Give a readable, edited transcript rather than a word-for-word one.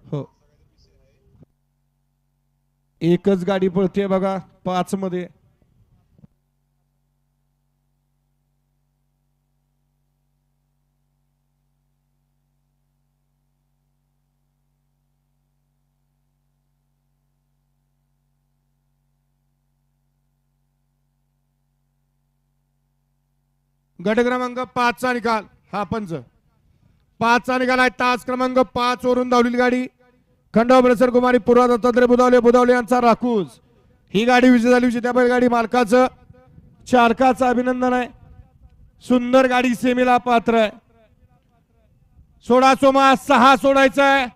हो, एकच गाडी पळते बघा 5 मध्ये. गट क्रमांक 5 चा निकाल हा पंच. 5 चा निकाल आहे. तास क्रमांक 5 वरून धावलेली गाडी खंडोबा बळसर कुमारी पूर्वा दत्तात्रय बुधावले यांचा राखूज. ही गाडी विजय झाली. विजेत्या बैलगाडी मालकाचं चालकाचं अभिनंदन आहे. सुंदर गाडी सेमीला पात्र आहे. सोडा सोमा 6 सोडायचा आहे.